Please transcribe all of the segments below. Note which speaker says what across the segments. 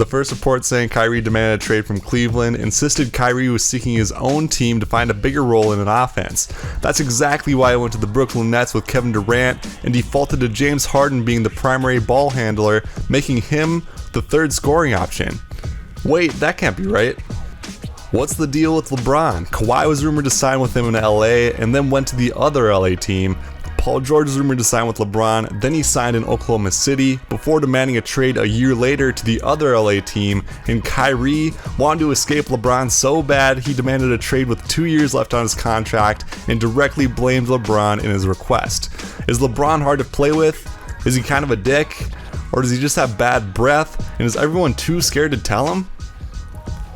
Speaker 1: The first report saying Kyrie demanded a trade from Cleveland insisted Kyrie was seeking his own team to find a bigger role in an offense. That's exactly why he went to the Brooklyn Nets with Kevin Durant and defaulted to James Harden being the primary ball handler, making him the third scoring option. Wait, that can't be right. What's the deal with LeBron? Kawhi was rumored to sign with him in LA and then went to the other LA team. Paul George was rumored to sign with LeBron, then he signed in Oklahoma City before demanding a trade a year later to the other LA team, and Kyrie wanted to escape LeBron so bad he demanded a trade with 2 years left on his contract and directly blamed LeBron in his request. Is LeBron hard to play with? Is he kind of a dick? Or does he just have bad breath, and is everyone too scared to tell him?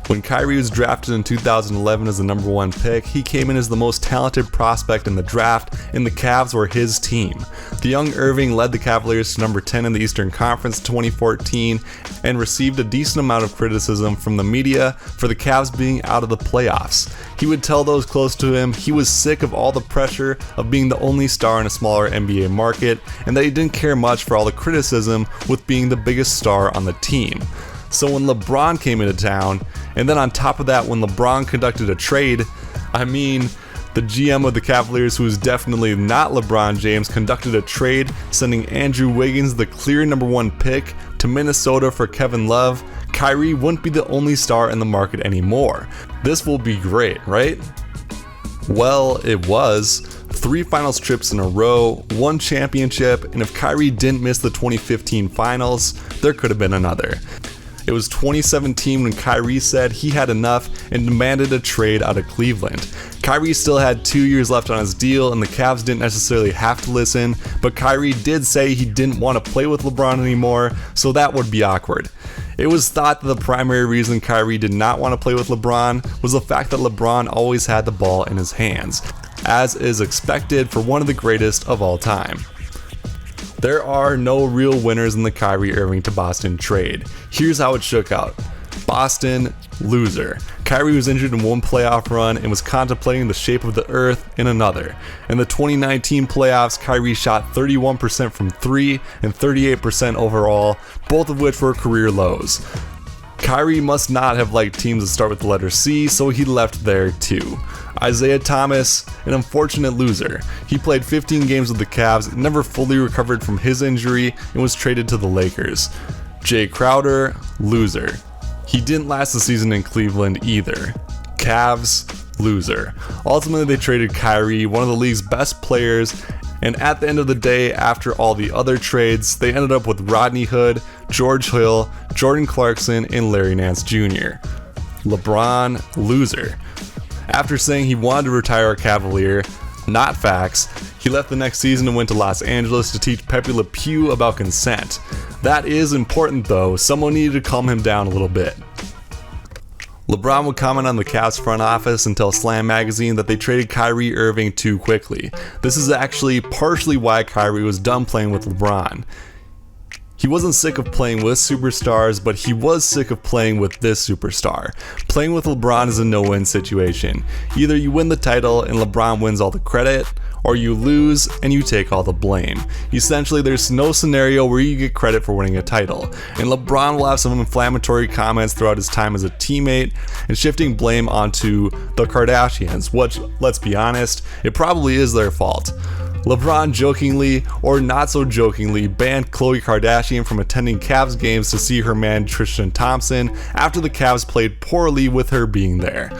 Speaker 1: When Kyrie was drafted in 2011 as the number 1 pick, he came in as the most talented prospect in the draft, and the Cavs were his team. The young Irving led the Cavaliers to number 10 in the Eastern Conference in 2014 and received a decent amount of criticism from the media for the Cavs being out of the playoffs. He would tell those close to him he was sick of all the pressure of being the only star in a smaller NBA market, and that he didn't care much for all the criticism with being the biggest star on the team. So when LeBron came into town, and then on top of that when LeBron conducted a trade, the GM of the Cavaliers, who is definitely not LeBron James, conducted a trade sending Andrew Wiggins, the clear number 1 pick, to Minnesota for Kevin Love, Kyrie wouldn't be the only star in the market anymore. This will be great, right? Well, it was. 3 finals trips in a row, 1 championship, and if Kyrie didn't miss the 2015 finals, there could have been another. It was 2017 when Kyrie said he had enough and demanded a trade out of Cleveland. Kyrie still had 2 years left on his deal and the Cavs didn't necessarily have to listen, but Kyrie did say he didn't want to play with LeBron anymore, so that would be awkward. It was thought that the primary reason Kyrie did not want to play with LeBron was the fact that LeBron always had the ball in his hands, as is expected for one of the greatest of all time. There are no real winners in the Kyrie Irving to Boston trade. Here's how it shook out. Boston, loser. Kyrie was injured in 1 playoff run and was contemplating the shape of the earth in another. In the 2019 playoffs, Kyrie shot 31% from 3 and 38% overall, both of which were career lows. Kyrie must not have liked teams that start with the letter C, so he left there too. Isaiah Thomas, an unfortunate loser. He played 15 games with the Cavs, never fully recovered from his injury, and was traded to the Lakers. Jay Crowder, loser. He didn't last the season in Cleveland either. Cavs, loser. Ultimately, they traded Kyrie, one of the league's best players, and at the end of the day, after all the other trades, they ended up with Rodney Hood, George Hill, Jordan Clarkson, and Larry Nance Jr. LeBron, loser. After saying he wanted to retire a Cavalier, not facts, he left the next season and went to Los Angeles to teach Pepe Le Pew about consent. That is important though, someone needed to calm him down a little bit. LeBron would comment on the Cavs front office and tell Slam magazine that they traded Kyrie Irving too quickly. This is actually partially why Kyrie was done playing with LeBron. He wasn't sick of playing with superstars, but he was sick of playing with this superstar. Playing with LeBron is a no-win situation. Either you win the title and LeBron wins all the credit, or you lose and you take all the blame. Essentially, there's no scenario where you get credit for winning a title, and LeBron will have some inflammatory comments throughout his time as a teammate and shifting blame onto the Kardashians, which, let's be honest, it probably is their fault. LeBron jokingly, or not so jokingly, banned Khloe Kardashian from attending Cavs games to see her man Tristan Thompson after the Cavs played poorly with her being there.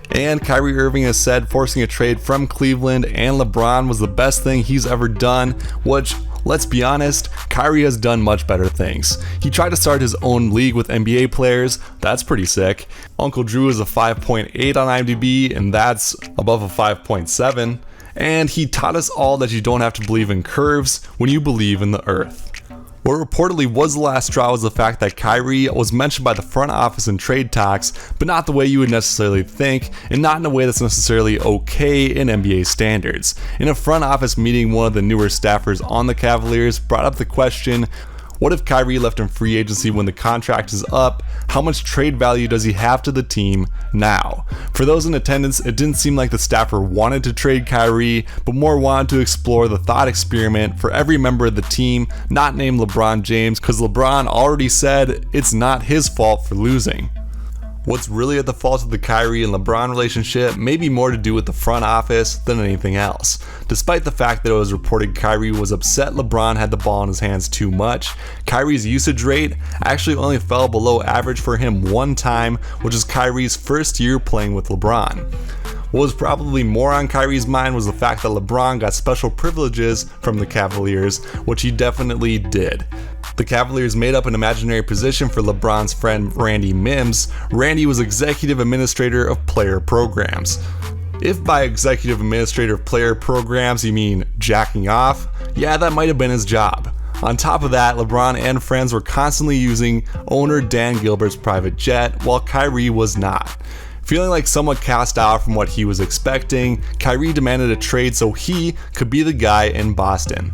Speaker 1: And Kyrie Irving has said forcing a trade from Cleveland and LeBron was the best thing he's ever done, which, let's be honest, Kyrie has done much better things. He tried to start his own league with NBA players, that's pretty sick. Uncle Drew is a 5.8 on IMDb, and that's above a 5.7. And he taught us all that you don't have to believe in curves when you believe in the earth. What reportedly was the last straw was the fact that Kyrie was mentioned by the front office in trade talks, but not the way you would necessarily think, and not in a way that's necessarily okay in NBA standards. In a front office meeting, one of the newer staffers on the Cavaliers brought up the question, What if Kyrie left in free agency when the contract is up? How much trade value does he have to the team now? For those in attendance, it didn't seem like the staffer wanted to trade Kyrie, but more wanted to explore the thought experiment for every member of the team not named LeBron James, because LeBron already said it's not his fault for losing. What's really at the fault of the Kyrie and LeBron relationship may be more to do with the front office than anything else. Despite the fact that it was reported Kyrie was upset LeBron had the ball in his hands too much, Kyrie's usage rate actually only fell below average for him one time, which is Kyrie's first year playing with LeBron. What was probably more on Kyrie's mind was the fact that LeBron got special privileges from the Cavaliers, which he definitely did. The Cavaliers made up an imaginary position for LeBron's friend Randy Mims. Randy was executive administrator of player programs. If by executive administrator of player programs you mean jacking off, yeah, that might have been his job. On top of that, LeBron and friends were constantly using owner Dan Gilbert's private jet, while Kyrie was not. Feeling like somewhat cast out from what he was expecting, Kyrie demanded a trade so he could be the guy in Boston.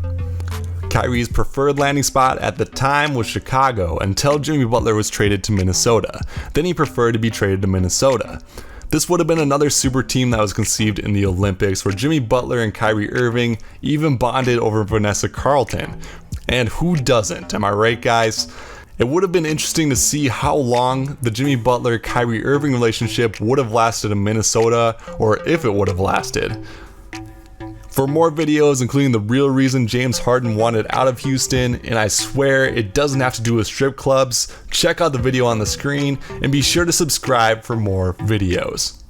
Speaker 1: Kyrie's preferred landing spot at the time was Chicago until Jimmy Butler was traded to Minnesota. Then he preferred to be traded to Minnesota. This would have been another super team that was conceived in the Olympics, where Jimmy Butler and Kyrie Irving even bonded over Vanessa Carlton. And who doesn't, am I right, guys? It would have been interesting to see how long the Jimmy Butler-Kyrie Irving relationship would have lasted in Minnesota, or if it would have lasted. For more videos, including the real reason James Harden wanted out of Houston, and I swear it doesn't have to do with strip clubs, check out the video on the screen, and be sure to subscribe for more videos.